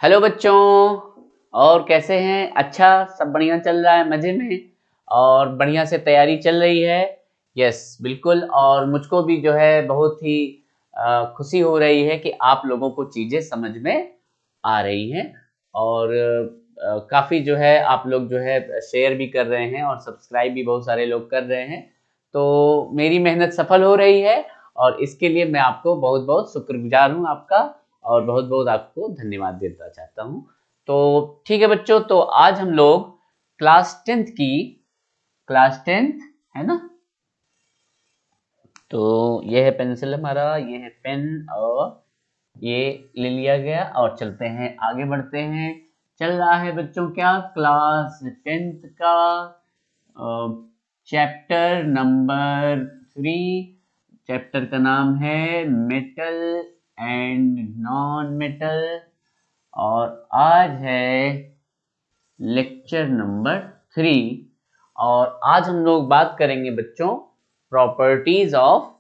Hello बच्चों। और कैसे हैं? अच्छा, सब बढ़िया चल रहा है, मजे में और बढ़िया से तैयारी चल रही है। यस बिल्कुल। और मुझको भी जो है बहुत ही खुशी हो रही है कि आप लोगों को चीज़ें समझ में आ रही हैं। और काफ़ी जो है आप लोग जो है शेयर भी कर रहे हैं और सब्सक्राइब भी बहुत सारे लोग कर रहे हैं। तो मेरी मेहनत सफल हो रही है और इसके लिए मैं आपको बहुत बहुत शुक्रगुजार हूँ आपका, और बहुत बहुत आपको धन्यवाद देना चाहता हूँ। तो ठीक है बच्चों, तो आज हम लोग क्लास टेंथ है ना। तो ये है पेंसिल हमारा, ये है पेन, और ये ले लिया गया और चलते हैं, आगे बढ़ते हैं। चल रहा है बच्चों क्या, क्लास टेंथ का चैप्टर नंबर 3। चैप्टर का नाम है मेटल एंड नॉन मेटल, और आज है लेक्चर नंबर 3। और आज हम लोग बात करेंगे बच्चों प्रॉपर्टीज ऑफ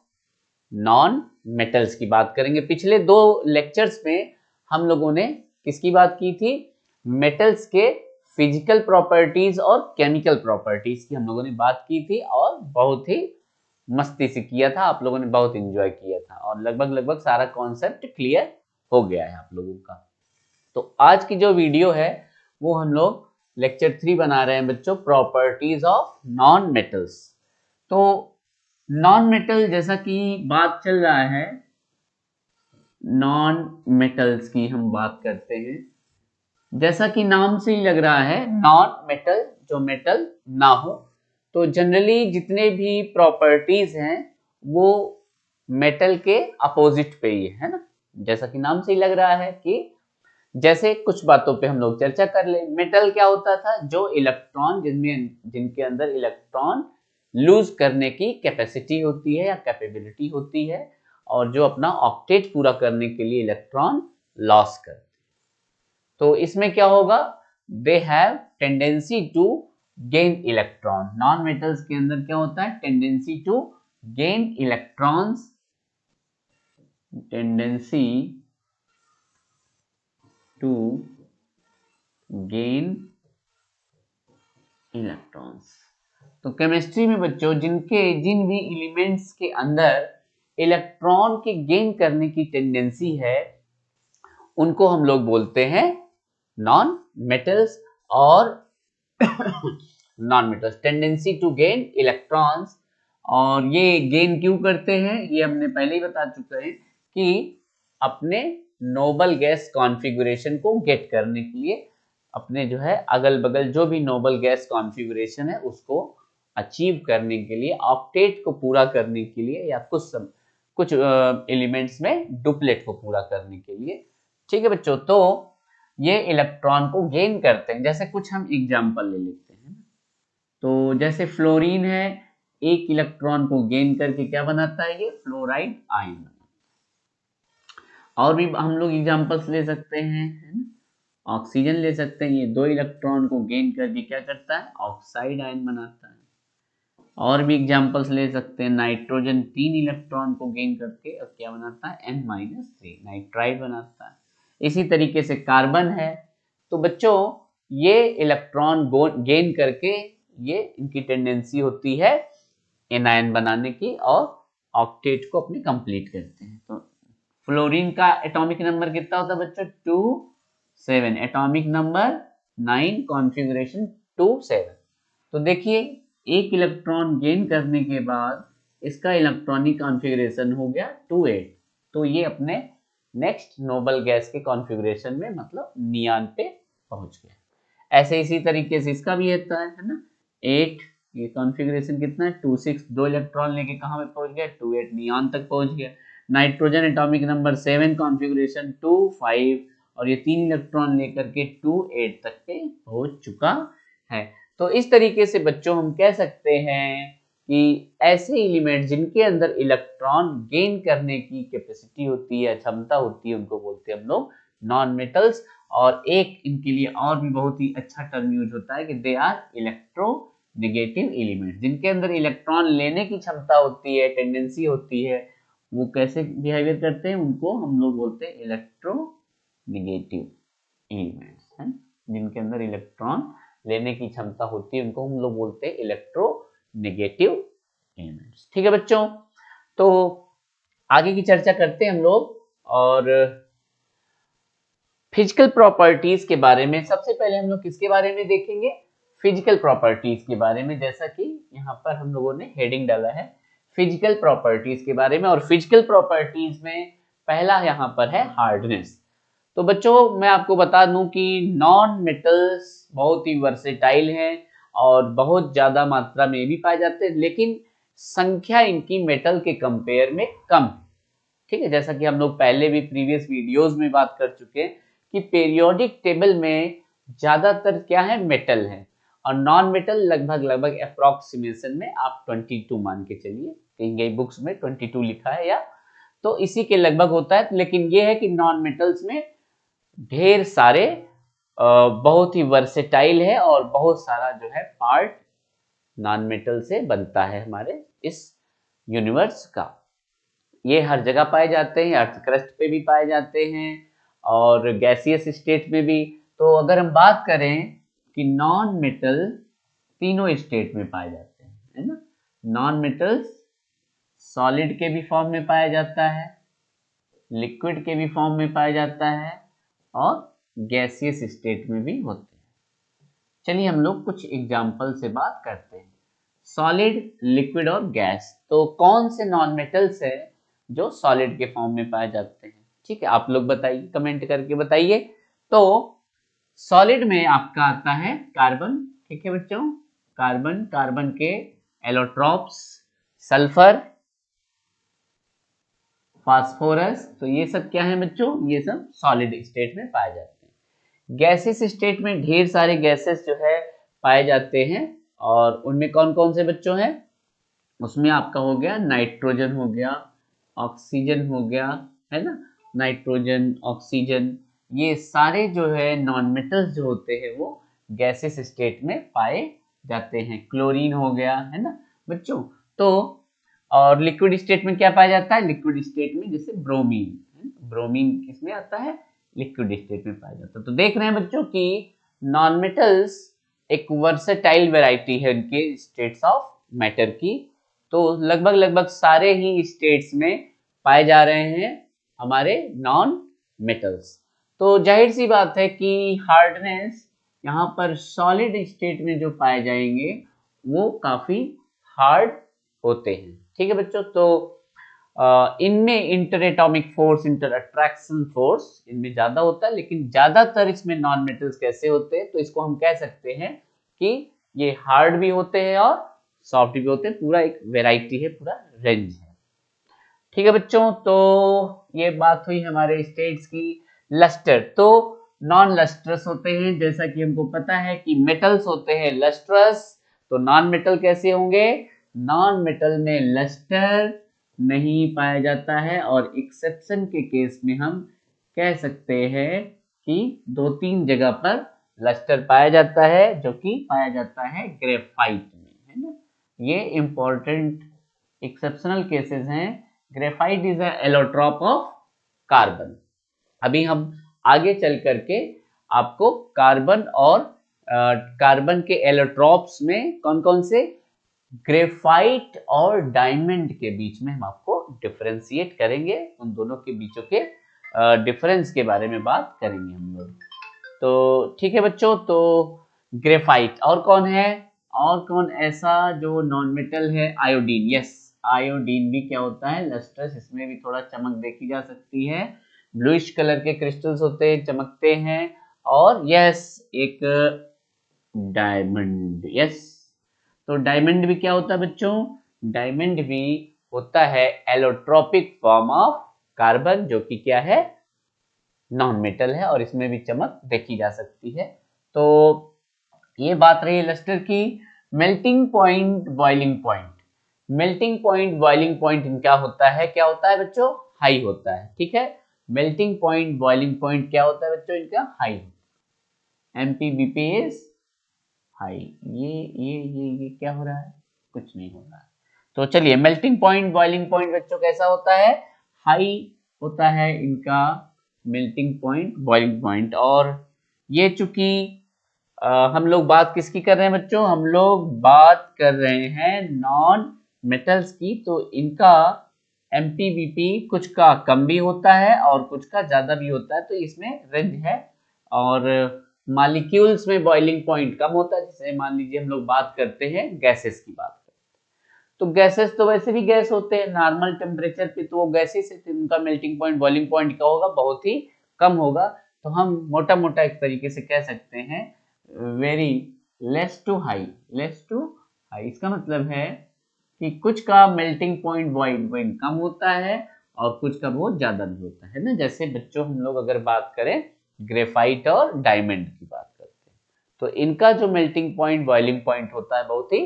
नॉन मेटल्स की बात करेंगे। पिछले दो लेक्चर्स में हम लोगों ने किसकी बात की थी? मेटल्स के फिजिकल प्रॉपर्टीज और केमिकल प्रॉपर्टीज की हम लोगों ने बात की थी, और बहुत ही मस्ती से किया था, आप लोगों ने बहुत एंजॉय किया था, और लगभग लगभग सारा कॉन्सेप्ट क्लियर हो गया है आप लोगों का। तो आज की जो वीडियो है वो हम लोग लेक्चर 3 बना रहे हैं बच्चों, प्रॉपर्टीज ऑफ नॉन मेटल्स। तो नॉन मेटल जैसा कि बात चल रहा है, नॉन मेटल्स की हम बात करते हैं। जैसा कि नाम से ही लग रहा है, नॉन मेटल, जो मेटल ना हो। तो जनरली जितने भी प्रॉपर्टीज हैं वो मेटल के अपोजिट पे ही है ना। जैसा कि नाम से ही लग रहा है कि जैसे कुछ बातों पे हम लोग चर्चा कर ले। मेटल क्या होता था? जो इलेक्ट्रॉन जिनके अंदर इलेक्ट्रॉन लूज करने की कैपेसिटी होती है या कैपेबिलिटी होती है, और जो अपना ऑक्टेट पूरा करने के लिए इलेक्ट्रॉन लॉस करते हैं। तो इसमें क्या होगा? They have tendency to gain electron. Non metals के अंदर क्या होता है? Tendency to gain electrons, tendency to gain electrons. तो केमिस्ट्री में बच्चों जिन भी एलिमेंट्स के अंदर इलेक्ट्रॉन के गेन करने की टेंडेंसी है उनको हम लोग बोलते हैं नॉन मेटल्स। और non metals tendency to gain electrons, और ये गेन क्यों करते हैं ये हमने पहले ही बता चुके हैं कि अपने नोबल गैस कॉन्फ़िगरेशन को गेट करने के लिए, अपने जो है अगल बगल जो भी नोबल गैस कॉन्फ़िगरेशन है उसको अचीव करने के लिए, ऑक्टेट को पूरा करने के लिए, या कुछ एलिमेंट्स में डुप्लेट को पूरा करने के लिए। ठीक है बच्चों, तो ये इलेक्ट्रॉन को गेन करते हैं। जैसे कुछ हम एग्जांपल ले लेते हैं। तो जैसे फ्लोरीन है, एक इलेक्ट्रॉन को गेन करके क्या बनाता है? ये फ्लोराइड आयन बनाता है। और भी हम लोग एग्जांपल्स ले सकते हैं, है ना। ऑक्सीजन ले सकते हैं, ये दो इलेक्ट्रॉन को गेन करके क्या करता है? ऑक्साइड आयन बनाता है। और भी एग्जांपल्स ले सकते हैं, नाइट्रोजन तीन इलेक्ट्रॉन को गेन करके अब क्या बनाता है? N-3 नाइट्राइड बनाता है। इसी तरीके से कार्बन है। तो बच्चों ये इलेक्ट्रॉन गेन करके ये इनकी टेंडेंसी होती है एनायन बनाने की, और ऑक्टेट को अपने कंप्लीट करते हैं। तो फ्लोरीन का एटॉमिक नंबर कितना होता है बच्चों? 2 7। Atomic number 9, configuration 2 7। तो देखिए एक इलेक्ट्रॉन गेन करने के बाद इसका इलेक्ट्रॉनिक कॉन्फ़िगरेशन हो गया 2 8। तो ये अपने नेक्स्ट नोबल गैस के कॉन्फ़िगरेशन में, मतलब नियान पे पहुंच गया। ऐसे इसी तरीके से इसका भी होता है ना। 8, ये कॉन्फ़िगरेशन कितना है? 2 6। दो इलेक्ट्रॉन लेके कहाँ पे पहुंच गया? 2 8 नियान तक पहुंच गया। नाइट्रोजन एटॉमिक नंबर 7, कॉन्फ़िगरेशन 2 5, और ये तीन इलेक्ट्रॉन लेकर के 2 8 तक पे पहुंच चुका है। तो इस तरीके से बच्चों हम कह सकते हैं कि ऐसे एलिमेंट जिनके अंदर इलेक्ट्रॉन गेन करने की कैपेसिटी होती है, क्षमता होती है, उनको बोलते हैं हम लोग नॉन मेटल्स। और एक इनके लिए और भी बहुत ही अच्छा टर्म यूज होता है कि दे आर इलेक्ट्रोनेगेटिव एलिमेंट। जिनके अंदर इलेक्ट्रॉन लेने की क्षमता होती है, टेंडेंसी होती है, वो कैसे बिहेवियर करते हैं, उनको हम लोग बोलते हैं इलेक्ट्रोनेगेटिव। एलिमेंट्स है, जिनके अंदर इलेक्ट्रॉन लेने की क्षमता होती है उनको हम लोग बोलते हैं इलेक्ट्रोनेगेटिव एलिमेंट्स। ठीक है बच्चों, तो आगे की चर्चा करते हैं हम लोग। और फिजिकल प्रॉपर्टीज के बारे में सबसे पहले हम लोग किसके बारे में देखेंगे, फिजिकल प्रॉपर्टीज के बारे में, जैसा कि यहाँ पर हम लोगों ने हेडिंग डाला है फिजिकल प्रॉपर्टीज के बारे में। और फिजिकल प्रॉपर्टीज में पहला यहाँ पर है हार्डनेस। तो बच्चों मैं आपको बता दूं कि नॉन मेटल्स बहुत ही वर्सेटाइल हैं और बहुत ज्यादा मात्रा में भी पाए जाते हैं, लेकिन संख्या इनकी मेटल के कंपेयर में कम है। ठीक है, जैसा कि हम लोग पहले भी प्रीवियस वीडियोस में बात कर चुके हैं कि पीरियोडिक टेबल में ज्यादातर क्या है, मेटल है, और नॉन मेटल लगभग अप्रोक्सीमेशन में आप 22 मान के चलिए, कहीं कहीं बुक्स में 22 लिखा है या तो इसी के लगभग होता है। लेकिन ये है कि नॉन मेटल्स में ढेर सारे बहुत ही वर्सेटाइल है और बहुत सारा जो है पार्ट नॉन मेटल से बनता है हमारे इस यूनिवर्स का। ये हर जगह पाए जाते हैं, अर्थ क्रस्ट पे भी पाए जाते हैं और गैसियस स्टेट में भी। तो अगर हम बात करें कि नॉन मेटल तीनों स्टेट में पाए जाते हैं, है ना। नॉन मेटल्स सॉलिड के भी फॉर्म में पाया जाता है, लिक्विड के भी फॉर्म में पाया जाता है और गैसियस स्टेट में भी होते हैं। चलिए हम लोग कुछ एग्जाम्पल से बात करते हैं, सॉलिड, लिक्विड और गैस। तो कौन से नॉन मेटल्स है जो सॉलिड के फॉर्म में पाए जाते हैं, ठीक है, आप लोग बताइए, कमेंट करके बताइए। तो सॉलिड में आपका आता है कार्बन, ठीक है बच्चों, कार्बन, कार्बन के एलोट्रॉप्स, सल्फर, फास्फोरस, तो ये सब क्या है बच्चों, ये सब सॉलिड स्टेट में पाए जाते हैं। गैसेस स्टेट में ढेर सारे गैसेस जो है पाए जाते हैं, और उनमें कौन कौन से बच्चों हैं, उसमें आपका हो गया नाइट्रोजन, हो गया ऑक्सीजन, हो गया, है ना, नाइट्रोजन, ऑक्सीजन, ये सारे जो है नॉन मेटल्स जो होते हैं वो गैसेस स्टेट में पाए जाते हैं। क्लोरीन हो गया, है ना बच्चों। तो और लिक्विड स्टेट में क्या पाया जाता है, लिक्विड स्टेट में जैसे ब्रोमीन, ब्रोमीन किसमें आता है, लिक्विड स्टेट में पाया जाता है। तो देख रहे हैं बच्चों कि नॉन मेटल्स एक वर्सेटाइल वैरायटी है उनके स्टेट्स ऑफ मैटर की। तो लगभग सारे ही स्टेट्स में पाए जा रहे हैं हमारे नॉन मेटल्स। तो जाहिर सी बात है कि हार्डनेस यहाँ पर सॉलिड स्टेट में जो पाए जाएंगे वो काफी हार्ड होते हैं। ठीक है बच्चों, तो इनमें inter atomic force, inter attraction force इनमें ज्यादा होता है, लेकिन ज्यादातर इसमें नॉन मेटल्स कैसे होते हैं, तो इसको हम कह सकते हैं कि ये हार्ड भी होते हैं और सॉफ्ट भी होते हैं, पूरा एक वेराइटी है, पूरा रेंज है। ठीक है बच्चों, तो ये बात हुई हमारे स्टेट्स की। लस्टर, तो नॉन लस्ट्रस होते हैं, जैसा कि हमको पता है कि मेटल्स होते हैं लस्ट्रस, तो नॉन मेटल कैसे होंगे, नॉन मेटल में लस्टर नहीं पाया जाता है, और एक्सेप्शन के केस में हम कह सकते हैं कि 2-3 जगह पर लस्टर पाया जाता है, जो कि पाया जाता है ग्रेफाइट में, है ना। ये इंपॉर्टेंट एक्सेप्शनल केसेस हैं। Graphite is allotrope of carbon. अभी हम आगे चल करके आपको कार्बन और कार्बन के एलोट्रॉप्स में कौन कौन से, ग्रेफाइट और डायमंड के बीच में हम आपको डिफरेंशिएट करेंगे, उन दोनों के बीचों के डिफरेंस के बारे में बात करेंगे हम लोग। तो ठीक है बच्चों, तो ग्रेफाइट, और कौन है, और कौन ऐसा जो नॉन मेटल है, आयोडीन, यस, आयोडीन भी क्या होता है, लस्ट्रस, इसमें भी थोड़ा चमक देखी जा सकती है, ब्लूइश कलर के क्रिस्टल्स होते हैं, चमकते हैं। और यस, एक डायमंड, यस, तो डायमंड भी क्या होता है बच्चों, डायमंड भी होता है एलोट्रोपिक फॉर्म ऑफ कार्बन, जो कि क्या है, नॉन मेटल है, और इसमें भी चमक देखी जा सकती है। तो ये बात रही लस्टर की। Melting point, boiling point, melting point, boiling point इनका होता है, क्या होता है बच्चों, हाई होता है। ठीक है, मेल्टिंग पॉइंट, बॉइलिंग पॉइंट क्या होता है बच्चों, इनका हाई, MPBP इज हाई। ये क्या हो रहा है, कुछ नहीं हो रहा है। तो चलिए, मेल्टिंग पॉइंट, बॉइलिंग पॉइंट बच्चों कैसा होता है, हाई होता है इनका मेल्टिंग पॉइंट, बॉइलिंग पॉइंट। और ये चूंकि हम लोग बात किसकी कर रहे हैं बच्चों, हम लोग बात कर रहे हैं नॉन मेटल्स की, तो इनका MPBP कुछ का कम भी होता है और कुछ का ज्यादा भी होता है, तो इसमें रेंज है। और मॉलिक्यूल्स में बॉइलिंग पॉइंट कम होता है, जैसे मान लीजिए हम लोग बात करते हैं गैसेस की बात करते हैं, तो गैसेस तो वैसे भी गैस होते हैं नॉर्मल टेम्परेचर पे, तो वो गैसेस है, तो उनका मेल्टिंग पॉइंट बॉइलिंग पॉइंट क्या होगा, बहुत ही कम होगा। तो हम मोटा मोटा एक तरीके से कह सकते हैं very less to high, less to high. इसका मतलब है कि कुछ का मेल्टिंग पॉइंट बॉइलिंग पॉइंट कम होता है और कुछ का बहुत ज्यादा भी होता है ना। जैसे बच्चों हम लोग अगर बात करें ग्रेफाइट और डायमंड की बात करते हैं, तो इनका जो मेल्टिंग पॉइंट बॉइलिंग पॉइंट होता है बहुत ही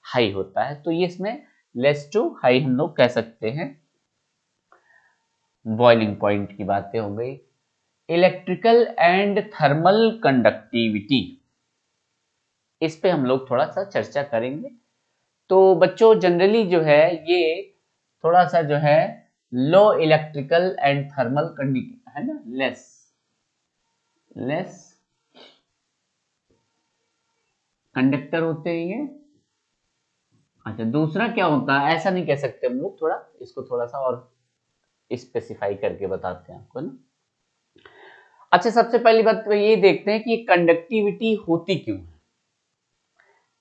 हाई होता है, तो ये इसमें लेस टू हाई हम लोग कह सकते हैं। बॉइलिंग पॉइंट की बातें हो गई। इलेक्ट्रिकल एंड थर्मल कंडक्टिविटी, इस पे हम लोग थोड़ा सा चर्चा करेंगे। तो बच्चों जनरली जो है ये थोड़ा सा जो है लो इलेक्ट्रिकल एंड थर्मल कंडक्टिविटी है ना, लेस लेस कंडक्टर होते हैं ये। अच्छा, दूसरा क्या होता है, ऐसा नहीं कह सकते हम लोग, थोड़ा इसको थोड़ा सा और स्पेसिफाई करके बताते हैं आपको ना। अच्छा, सबसे पहली बात तो ये देखते हैं कि कंडक्टिविटी होती क्यों है।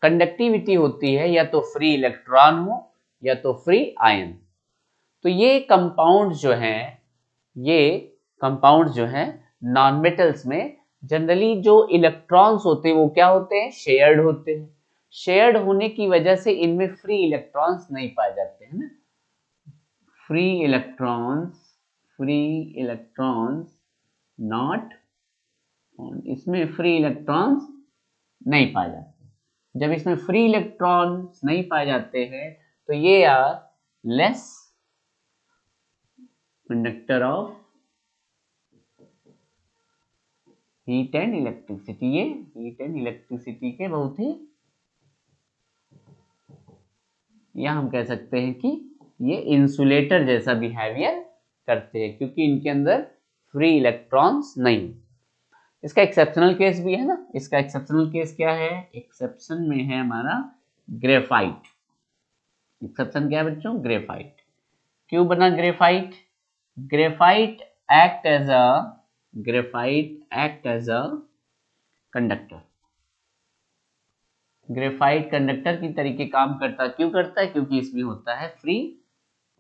कंडक्टिविटी होती है या तो फ्री इलेक्ट्रॉन हो या तो फ्री आयन। तो ये कंपाउंड जो हैं, ये कंपाउंड जो हैं नॉन मेटल्स में जनरली जो इलेक्ट्रॉन्स होते हैं वो क्या होते हैं, शेयर्ड होते हैं। शेयर्ड होने की वजह से इनमें फ्री इलेक्ट्रॉन्स नहीं पाए जाते हैं ना। Free electrons, free electrons not, इसमें फ्री इलेक्ट्रॉन्स नहीं पाए जाते। जब इसमें फ्री इलेक्ट्रॉन्स नहीं पाए जाते हैं तो ये are less conductor of heat and electricity. ये हीट एंड इलेक्ट्रिसिटी के बहुत ही, या हम कह सकते हैं कि ये इंसुलेटर जैसा बिहेवियर करते हैं, क्योंकि इनके अंदर फ्री इलेक्ट्रॉन्स नहीं। इसका एक्सेप्शनल केस भी है ना। इसका एक्सेप्शनल केस क्या है, एक्सेप्शन में है हमारा ग्रेफाइट। एक्सेप्शन क्या है बच्चों, ग्रेफाइट। क्यों बना graphite, graphite act as a, graphite act as a conductor. Graphite conductor की तरीके काम करता, क्यों करता है, क्योंकि इसमें होता है फ्री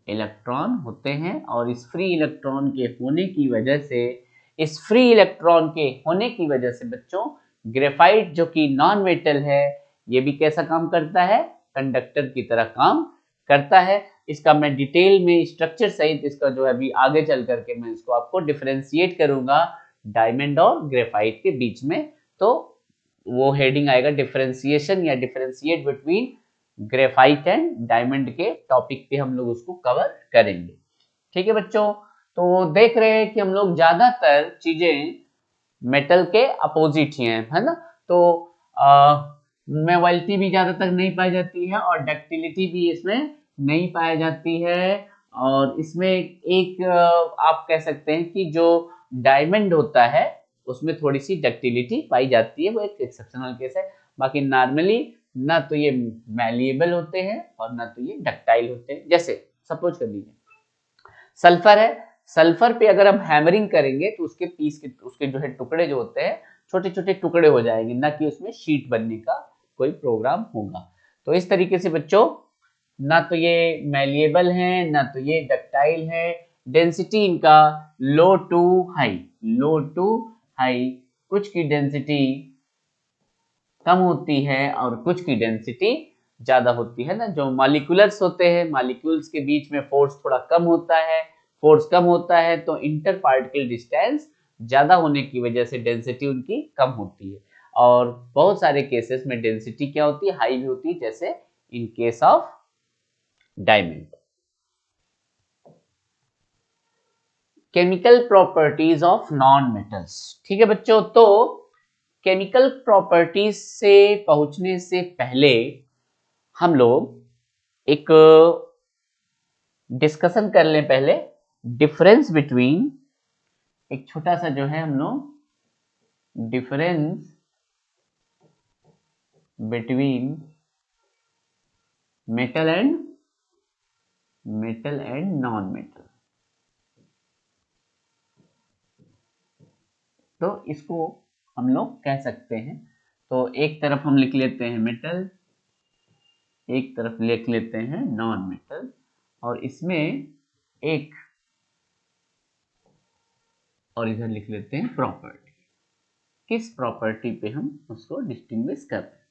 इलेक्ट्रॉन होते हैं, और इस फ्री इलेक्ट्रॉन के होने की वजह से, इस फ्री इलेक्ट्रॉन के होने की वजह से बच्चों ग्रेफाइट जो कि नॉन मेटल है, ये भी कैसा काम करता है, कंडक्टर की तरह काम करता है। इसका मैं डिटेल में स्ट्रक्चर सहित इसका जो है अभी आगे चल करके मैं इसको आपको डिफरेंशिएट करूंगा डायमंड और ग्रेफाइट के बीच में। तो वो हेडिंग आएगा डिफरेंशिएशन या differentiate between graphite and diamond के टॉपिक पे हम लोग उसको कवर करेंगे। ठीक है बच्चों, तो देख रहे हैं कि हम लोग ज्यादातर चीजें मेटल के अपोजिट ही हैं, है ना। तो मोबिलिटी भी ज्यादातर नहीं पाई जाती है और डक्टिलिटी भी इसमें नहीं पाई जाती है। और इसमें एक आप कह सकते हैं कि जो डायमंड होता है उसमें थोड़ी सी डक्टिलिटी पाई जाती है, वो एक एक्सेप्शनल केस है। बाकी नॉर्मली ना तो ये मैलिएबल होते हैं और ना तो ये डक्टाइल होते हैं। जैसे सपोज कर लीजिए सल्फर है, सल्फर पे अगर हम हैमरिंग करेंगे तो उसके पीस के, उसके जो है टुकड़े जो होते हैं छोटे छोटे टुकड़े हो जाएंगे, ना कि उसमें शीट बनने का कोई प्रोग्राम होगा। तो इस तरीके से बच्चों ना तो ये मैलिएबल है ना तो ये डक्टाइल है। डेंसिटी इनका low to high, low to high, कुछ की डेंसिटी कम होती है और कुछ की डेंसिटी ज्यादा होती है ना। जो मॉलिक्यूलर्स होते हैं, मॉलिक्यूल्स के बीच में फोर्स थोड़ा कम होता है, फोर्स कम होता है तो इंटर पार्टिकल डिस्टेंस ज्यादा होने की वजह से डेंसिटी उनकी कम होती है। और बहुत सारे केसेस में डेंसिटी क्या होती है, हाई भी होती है, जैसे in case of diamond. Chemical properties of non metals. ठीक है बच्चों, तो केमिकल प्रॉपर्टीज से पहुंचने से पहले हम लोग एक डिस्कशन कर लें पहले डिफरेंस बिटवीन, एक छोटा सा जो है हम लोग difference between metal and non metal. तो इसको हम लोग कह सकते हैं, तो एक तरफ हम लिख लेते हैं मेटल, एक तरफ लिख लेते हैं नॉन मेटल, और इसमें एक और इधर लिख लेते हैं प्रॉपर्टी। किस प्रॉपर्टी पे हम उसको डिस्टिंग्विश करते हैं?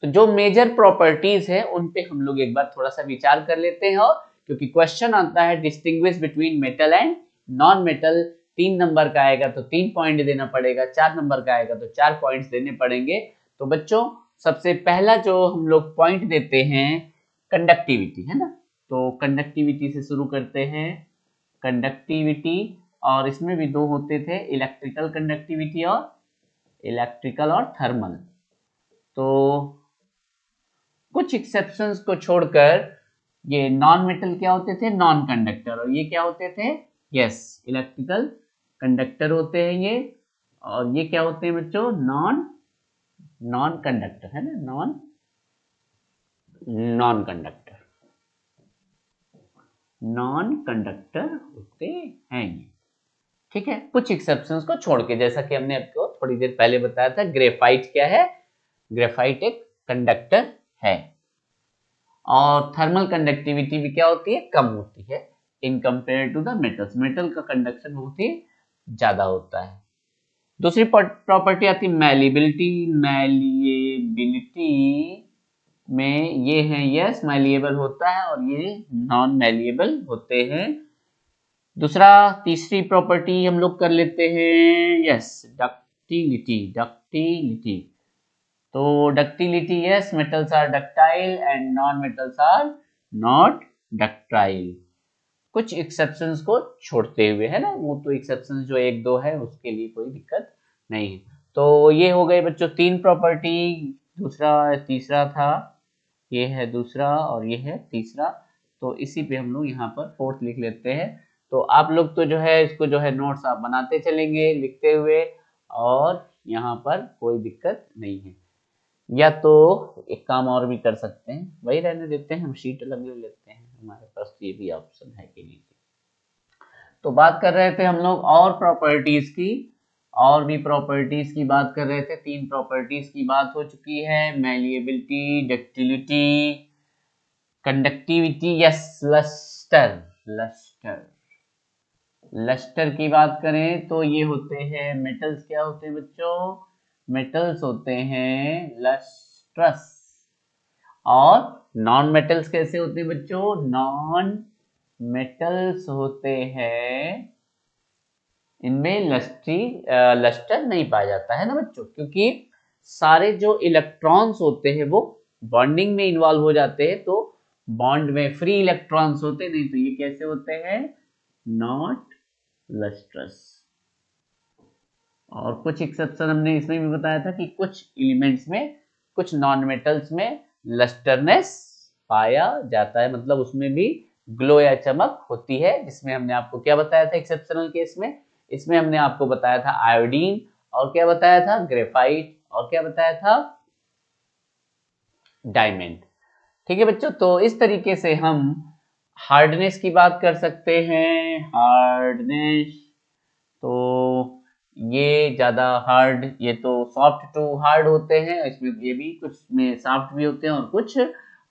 तो जो मेजर प्रॉपर्टीज है उन पे हम लोग एक बार थोड़ा सा विचार कर लेते हैं, और क्योंकि क्वेश्चन आता है distinguish between metal and non metal, 3 number का आएगा तो 3 पॉइंट देना पड़ेगा, 4 नंबर का आएगा तो 4 पॉइंट्स देने पड़ेंगे। तो बच्चों सबसे पहला जो हम लोग पॉइंट देते हैं कंडक्टिविटी, है ना। तो कंडक्टिविटी से शुरू करते हैं, कंडक्टिविटी, और इसमें भी दो होते थे, इलेक्ट्रिकल कंडक्टिविटी और थर्मल। तो कुछ एक्सेप्शंस को छोड़कर ये नॉन मेटल क्या होते थे, नॉन कंडक्टर, और ये क्या होते थे, यस इलेक्ट्रिकल कंडक्टर होते हैं ये, और ये क्या होते हैं बच्चों, नॉन कंडक्टर, है ना, नॉन कंडक्टर होते हैं ये, ठीक है। कुछ एक्सेप्शंस को छोड़ के, जैसा कि हमने आपको थोड़ी देर पहले बताया था, ग्रेफाइट क्या है, ग्रेफाइट एक कंडक्टर है, और थर्मल कंडक्टिविटी भी क्या होती है, कम होती है in compare to the metals, metal का कंडक्शन बहुत ही ज्यादा होता है। दूसरी प्रॉपर्टी आती है मैलिएबिलिटी। मैलिएबिलिटी में ये है, यस मैलिएबल होता है, और ये नॉन मैलिएबल होते हैं। तीसरी प्रॉपर्टी हम लोग कर लेते हैं, यस डक्टिलिटी। तो ductility, yes metals are ductile and non metals are not ductile, कुछ एक्सेप्शंस को छोड़ते हुए, है ना। वो तो एक्सेप्शंस जो एक दो है उसके लिए कोई दिक्कत नहीं है। तो ये हो गए बच्चों 3 प्रॉपर्टी, तीसरा था, ये है दूसरा और ये है तीसरा। तो इसी पे हम लोग यहाँ पर फोर्थ लिख लेते हैं। तो आप लोग तो जो है इसको जो है नोट्स आप बनाते चलेंगे लिखते हुए, और यहाँ पर कोई दिक्कत नहीं है। या तो एक काम और भी कर सकते हैं, वही रहने देते हैं, हम शीट अलग ले लेते हैं, हमारे पास ये भी ऑप्शन है कि नहीं। तो बात कर रहे थे हम लोग और प्रॉपर्टीज की, और भी प्रॉपर्टीज की बात कर रहे थे। 3 प्रॉपर्टीज की बात हो चुकी है, malleability, ductility, conductivity, yes lustre की बात करें तो ये होते हैं मेटल्स, क्या होते हैं बच्चों, मेटल्स होते हैं लस्ट्रस। और नॉन मेटल्स कैसे होते हैं बच्चों, नॉन मेटल्स होते हैं, इनमें लस्टर नहीं पाया जाता है ना बच्चों, क्योंकि सारे जो इलेक्ट्रॉन्स होते हैं वो बॉन्डिंग में इन्वॉल्व हो जाते हैं, तो बॉन्ड में फ्री इलेक्ट्रॉन्स होते नहीं, तो ये कैसे होते हैं, नॉट लस्ट्रस। और कुछ एक्सेप्शन हमने इसमें भी बताया था कि कुछ एलिमेंट्स में, कुछ नॉन मेटल्स में लस्टरनेस पाया जाता है, मतलब उसमें भी ग्लो या चमक होती है, जिसमें हमने आपको क्या बताया था एक्सेप्शनल केस में, इसमें हमने आपको बताया था आयोडीन, और क्या बताया था ग्रेफाइट, और क्या बताया था डायमंड। ठीक है बच्चों, तो इस तरीके से हम हार्डनेस की बात कर सकते हैं। हार्डनेस, तो ये ज्यादा हार्ड, ये तो सॉफ्ट टू हार्ड होते हैं, इसमें ये भी कुछ में सॉफ्ट भी होते हैं और कुछ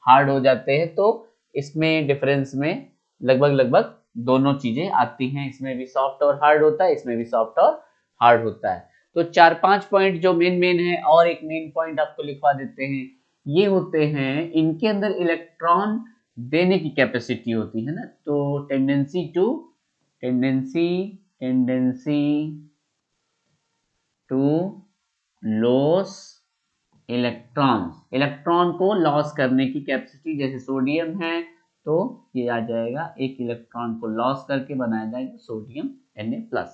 हार्ड हो जाते हैं, तो इसमें डिफरेंस में लगभग दोनों चीजें आती हैं, इसमें भी सॉफ्ट और हार्ड होता है, इसमें भी सॉफ्ट और हार्ड होता है। तो 4-5 पॉइंट जो मेन है, और एक मेन पॉइंट आपको लिखवा देते हैं, ये होते हैं इनके अंदर इलेक्ट्रॉन देने की कैपेसिटी होती है ना, तो टेंडेंसी टू लॉस इलेक्ट्रॉन को लॉस करने की कैपेसिटी, जैसे सोडियम है तो ये आ जाएगा, एक इलेक्ट्रॉन को लॉस करके बनाया जाएगा sodium Na+।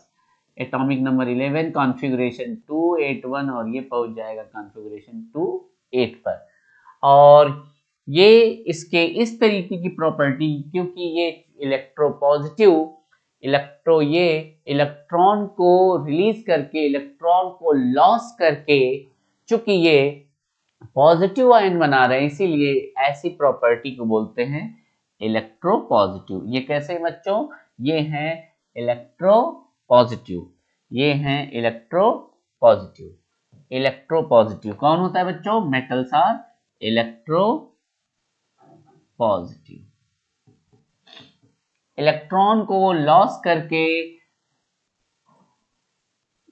Atomic number 11, configuration 281, और ये पहुंच जाएगा कॉन्फ़िगरेशन 28 पर। और ये इसके इस तरीके की प्रॉपर्टी, क्योंकि ये इलेक्ट्रोपॉजिटिव ये इलेक्ट्रॉन को रिलीज करके, इलेक्ट्रॉन को लॉस करके, चूंकि ये पॉजिटिव आयन बना रहे हैं, इसीलिए ऐसी प्रॉपर्टी को बोलते हैं इलेक्ट्रोपॉजिटिव। ये कैसे बच्चों? ये हैं इलेक्ट्रोपॉजिटिव, ये हैं इलेक्ट्रोपॉजिटिव। इलेक्ट्रोपॉजिटिव कौन होता है बच्चों? Metals are electropositive. इलेक्ट्रॉन को लॉस करके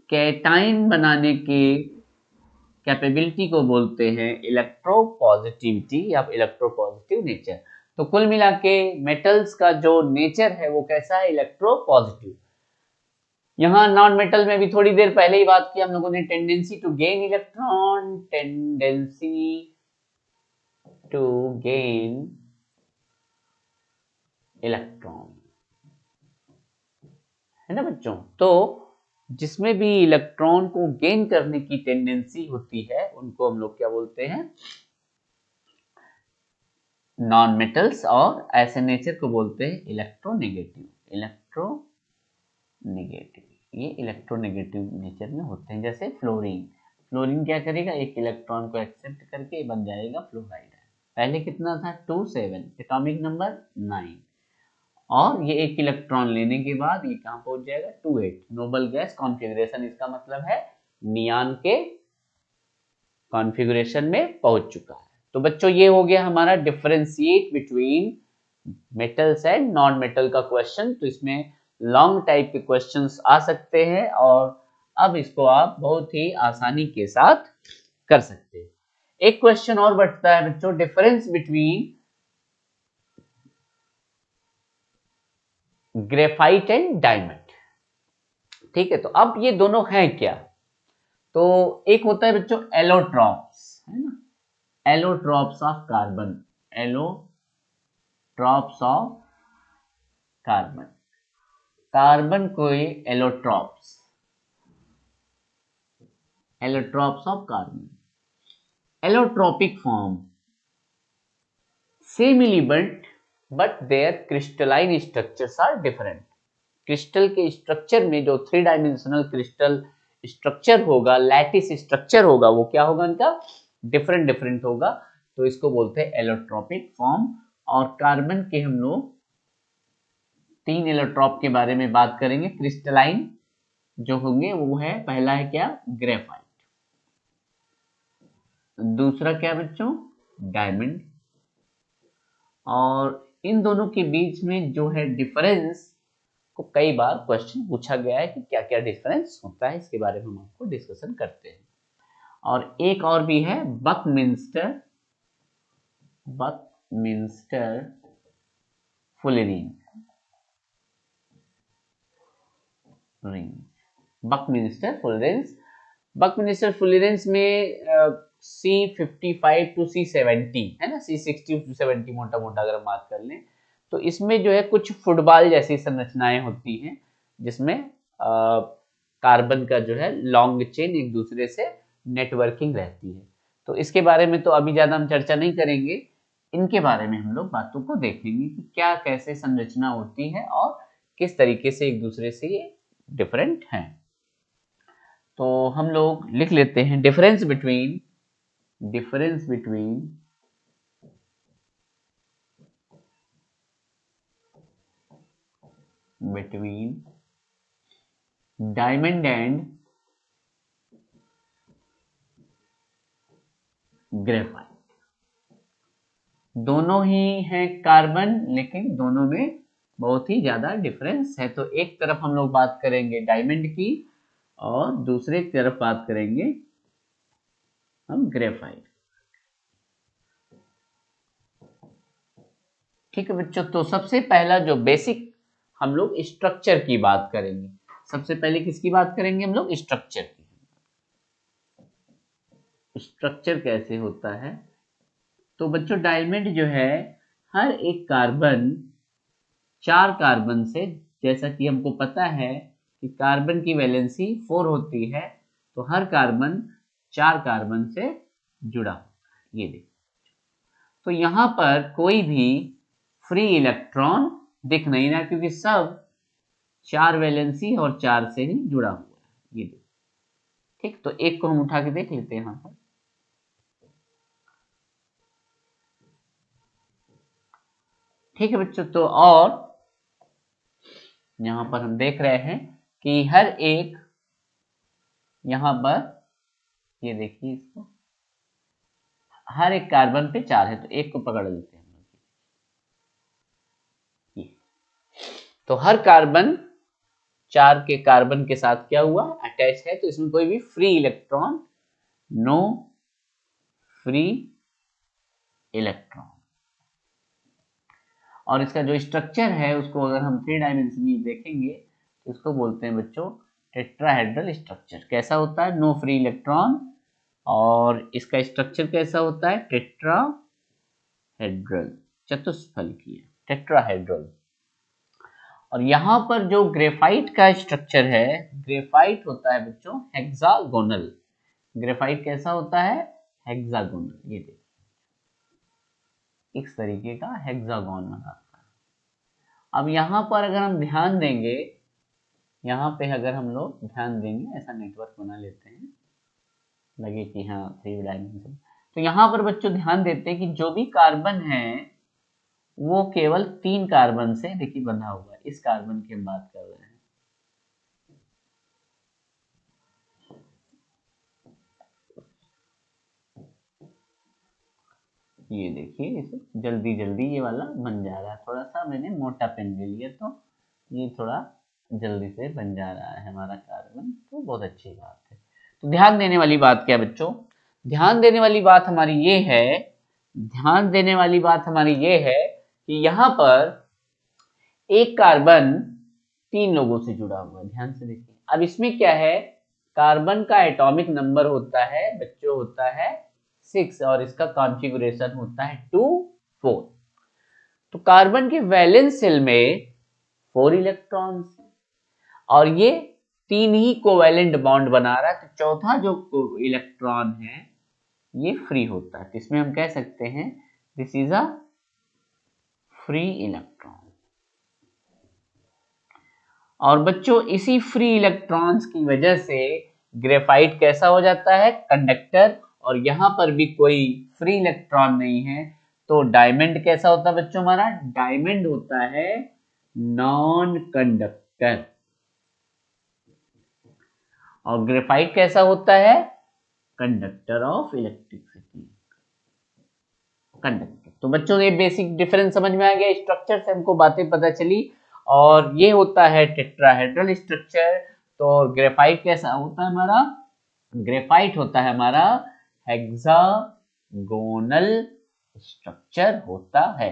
कैटाइन बनाने की कैपेबिलिटी को बोलते हैं इलेक्ट्रोपॉजिटिविटी या इलेक्ट्रोपॉजिटिव नेचर। तो कुल मिला के मेटल्स का जो नेचर है वो कैसा है? इलेक्ट्रोपॉजिटिव। यहां नॉन मेटल में भी थोड़ी देर पहले ही बात की हम लोगों ने, tendency to gain electron, tendency to gain electron, है ना बच्चों? तो जिसमें भी इलेक्ट्रॉन को गेन करने की टेंडेंसी होती है उनको हम लोग क्या बोलते हैं? नॉन मेटल्स, और ऐसे नेचर को बोलते हैं इलेक्ट्रोनेगेटिव। इलेक्ट्रोनेगेटिव, ये इलेक्ट्रोनेगेटिव नेचर में होते हैं। जैसे फ्लोरीन, फ्लोरीन क्या करेगा? एक इलेक्ट्रॉन को एक्सेप्ट करके बन जाएगा फ्लोराइड। पहले कितना था? 27, एटॉमिक नंबर 9, और ये एक इलेक्ट्रॉन लेने के बाद ये कहां पहुंच जाएगा? 28, नोबल गैस कॉन्फ़िगरेशन। इसका मतलब है नियान के कॉन्फ़िगरेशन में पहुंच चुका है। तो बच्चों ये हो गया हमारा differentiate between metals and non metal का क्वेश्चन। तो इसमें लॉन्ग टाइप के क्वेश्चंस आ सकते हैं और अब इसको आप बहुत ही आसानी के साथ कर सकते हैं। एक क्वेश्चन और बढ़ता है बच्चों, difference between graphite and diamond. ठीक है, तो अब ये दोनों हैं क्या? तो एक होता है बच्चों एलोट्रॉप्स, है ना? Allotropes of carbon, allotropes of carbon, carbon कोई allotropes, allotropes of carbon, allotropic form, same element but their crystalline structures are different. Crystal के स्ट्रक्चर में जो 3 डायमेंशनल क्रिस्टल स्ट्रक्चर होगा, लैटिस स्ट्रक्चर होगा, वो क्या होगा? इनका डिफरेंट डिफरेंट होगा। तो इसको बोलते हैं एलोट्रोपिक फॉर्म। और कार्बन के हम लोग 3 एलोट्रॉप के बारे में बात करेंगे। क्रिस्टलाइन जो होंगे वो है, पहला है क्या? ग्रेफाइट। दूसरा क्या बच्चों? डायमंड। और इन दोनों के बीच में जो है डिफरेंस को कई बार क्वेश्चन पूछा गया है कि क्या क्या डिफरेंस होता है, इसके बारे में हम आपको डिस्कशन करते हैं। और एक और भी है बकमिंस्टर, बकमिंस्टर फुलरिंग, बकमिंस्टर फुलरेंस। बकमिंस्टर फुलरेंस में C55 to C70 है ना, C60 to 70 मोटा मोटा अगर हम बात कर लें तो इसमें जो है कुछ फुटबॉल जैसी संरचनाएं होती हैं जिसमें कार्बन का जो है लॉन्ग चेन एक दूसरे से नेटवर्किंग रहती है। तो इसके बारे में तो अभी ज़्यादा हम चर्चा नहीं करेंगे, इनके बारे में हम लोग बातों को देखेंगे कि क्या कैसे संरचना होती है और किस तरीके से एक दूसरे से ये डिफरेंट हैं। तो हम लोग लिख लेते हैं difference between diamond and graphite. दोनों ही हैं कार्बन, लेकिन दोनों में बहुत ही ज्यादा डिफरेंस है। तो एक तरफ हम लोग बात करेंगे डायमंड की और दूसरे तरफ बात करेंगे हम ग्रेफाइट। ठीक है बच्चों, तो सबसे पहला जो बेसिक हम लोग स्ट्रक्चर की बात करेंगे। सबसे पहले किसकी बात करेंगे हम लोग? स्ट्रक्चर की। स्ट्रक्चर कैसे होता है? तो बच्चों डायमंड जो है, हर एक कार्बन 4 कार्बन से, जैसा कि हमको पता है कि कार्बन की वैलेंसी 4 होती है, तो हर कार्बन 4 कार्बन से जुड़ा। ये देखो, तो यहां पर कोई भी फ्री इलेक्ट्रॉन दिख नहीं रहा क्योंकि सब 4 वैलेंसी और 4 से ही जुड़ा हुआ है, ये देखिए। ठीक, तो एक को हम उठा के देख लेते हैं यहाँ पर। ठीक है बच्चों, तो और यहाँ पर हम देख रहे हैं कि हर एक यहाँ पर, ये देखिए इसको, हर एक कार्बन पे 4 है, तो एक को पकड़ लेते हैं हम लोग। ये तो हर कार्बन 4 के कार्बन के साथ क्या हुआ, अटैच है, तो इसमें कोई भी free electron, no free electron. और इसका जो स्ट्रक्चर है उसको अगर हम 3 डायमेंशनली देखेंगे तो इसको बोलते हैं बच्चों टेट्राहेड्रल स्ट्रक्चर। कैसा होता है, नो फ्री इलेक्ट्रॉन, और इसका स्ट्रक्चर कैसा होता है, टेट्राहेड्रल, चतुष्फलकीय, टेट्राहेड्रल। और यहाँ पर जो ग्रेफाइट का स्ट्रक्चर है, ग्रेफाइट होता है बच्चों हेक्सागोनल। ग्रेफाइट कैसा होता है, हेक्सागोनल, ये देखिए इस तरीके का हेक्सागोन बनाता है। अब यहाँ पर अगर हम ध्यान देंगे, यहाँ पे अगर हम लोग ध्यान देंगे, ऐसा नेटवर्क बना लेते हैं, लगे कि हाँ 3 डायमेंशन। तो यहाँ पर बच्चों ध्यान देते हैं कि जो भी कार्बन है वो केवल 3 कार्बन से देखिए बंधा हुआ है। इस कार्बन की हम बात कर रहे हैं, ये देखिए इसे जल्दी जल्दी ये वाला बन जा रहा है। थोड़ा सा मैंने मोटा पेन ले लिया तो ये थोड़ा जल्दी से बन जा रहा है हमारा कार्बन, तो बहुत अच्छी बात है। तो ध्यान देने वाली बात क्या बच्चों, ध्यान देने वाली बात हमारी ये है, ध्यान देने वाली बात हमारी ये है कि यहाँ पर एक कार्बन 3 लोगों से जुड़ा हुआ है, ध्यान से देखिए। अब इसमें क्या है, कार्बन का एटॉमिक नंबर होता है बच्चों, होता है 6, और इसका कॉन्फ़िगरेशन होता है 2 4। तो कार्बन के वैलेंस शेल में 4 इलेक्ट्रॉन्स, और ये 3 ही कोवैलेंट बॉन्ड बना रहा है, तो चौथा जो इलेक्ट्रॉन है ये फ्री होता है। तो इसमें हम कह सकते हैं this is a free electron. और बच्चों इसी फ्री इलेक्ट्रॉन्स की वजह से ग्रेफाइट कैसा हो जाता है, कंडक्टर। और यहां पर भी कोई फ्री इलेक्ट्रॉन नहीं है, तो डायमंड कैसा होता है बच्चों, हमारा डायमंड होता है नॉन कंडक्टर। और ग्रेफाइट कैसा होता है, कंडक्टर ऑफ इलेक्ट्रिसिटी, कंडक्टर। तो बच्चों ये बेसिक डिफरेंस समझ में आ गया, स्ट्रक्चर से हमको बातें पता चली। और ये होता है टेट्राहेड्रल स्ट्रक्चर। तो ग्रेफाइट कैसा होता है हमारा, ग्रेफाइट होता है हमारा हेक्सागोनल स्ट्रक्चर होता है।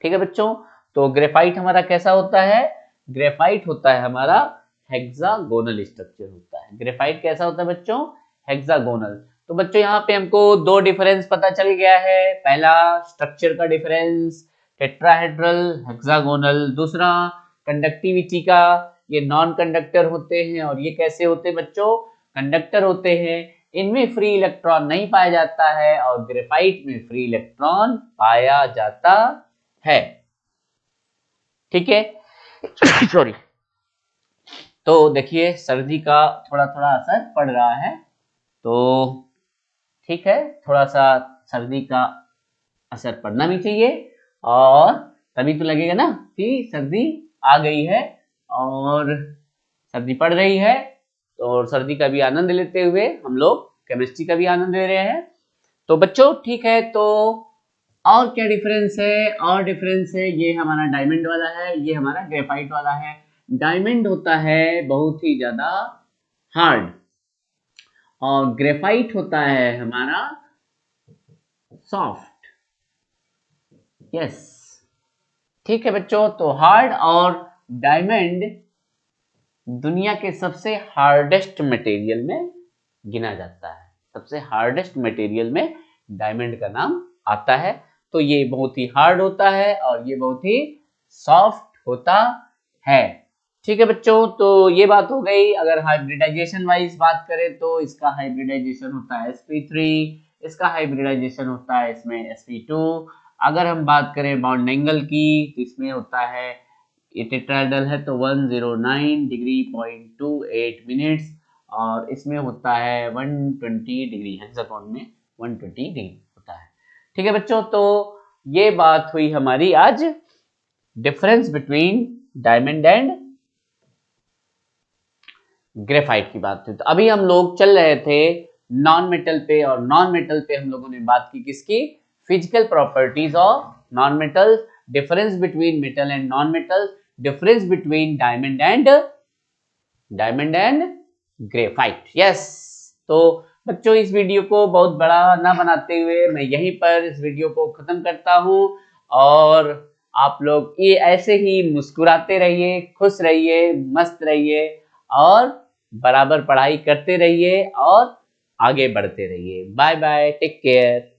ठीक है बच्चों, तो ग्रेफाइट हमारा कैसा होता है, ग्रेफाइट होता है हमारा हेक्सागोनल स्ट्रक्चर होता है। ग्रेफाइट कैसा होता है बच्चों, हेक्सागोनल। तो बच्चों यहाँ पे हमको 2 डिफरेंस पता चल गया है। पहला स्ट्रक्चर का डिफरेंस टेट्राहेड्रल हेक्सागोनल, दूसरा कंडक्टिविटी का, ये नॉन कंडक्टर होते हैं और ये कैसे होते हैं बच्चों, कंडक्टर होते हैं। इनमें फ्री इलेक्ट्रॉन नहीं पाया जाता है और ग्रेफाइट में फ्री इलेक्ट्रॉन पाया जाता है। ठीक है सॉरी। तो देखिए सर्दी का थोड़ा थोड़ा असर पड़ रहा है, तो ठीक है, थोड़ा सा सर्दी का असर पड़ना भी चाहिए, और तभी तो लगेगा ना कि सर्दी आ गई है और सर्दी पड़ रही है। तो सर्दी का भी आनंद लेते हुए हम लोग केमिस्ट्री का भी आनंद ले रहे हैं। तो बच्चों ठीक है, तो और क्या डिफरेंस है, और डिफरेंस है ये हमारा डायमंड वाला है, ये हमारा ग्रेफाइट वाला है। डायमंड होता है बहुत ही ज्यादा हार्ड, और ग्रेफाइट होता है हमारा सॉफ्ट। यस ठीक है बच्चों, तो हार्ड और डायमंड दुनिया के सबसे हार्डेस्ट मटेरियल में गिना जाता है। सबसे हार्डेस्ट मटेरियल में डायमंड का नाम आता है। तो ये बहुत ही हार्ड होता है और ये बहुत ही सॉफ्ट होता है। ठीक है बच्चों, तो ये बात हो गई। अगर हाइब्रिडाइजेशन वाइज बात करें तो इसका हाइब्रिडाइजेशन होता है sp3, इसका हाइब्रिडाइजेशन होता है इसमें sp2। अगर हम बात करें बॉन्ड एंगल की तो इसमें होता है ये टेट्राहेड्रल है तो 109 डिग्री 0.28 मिनट्स, और इसमें होता है 120 डिग्री, हेक्सागोन में 120 डिग्री होता है। ठीक है बच्चों, तो ये बात हुई हमारी आज difference between diamond and graphite की बात थी। तो अभी हम लोग चल रहे थे नॉन मेटल पे, और नॉन मेटल पे हम लोगों ने बात की किसकी, physical properties of non metal, difference between metal and non metal, difference between diamond and graphite. Yes, तो बच्चों इस वीडियो को बहुत बड़ा ना बनाते हुए मैं यहीं पर इस वीडियो को खत्म करता हूं, और आप लोग ये ऐसे ही मुस्कुराते रहिए, खुश रहिए, मस्त रहिए, और बराबर पढ़ाई करते रहिए और आगे बढ़ते रहिए। Bye bye, take care.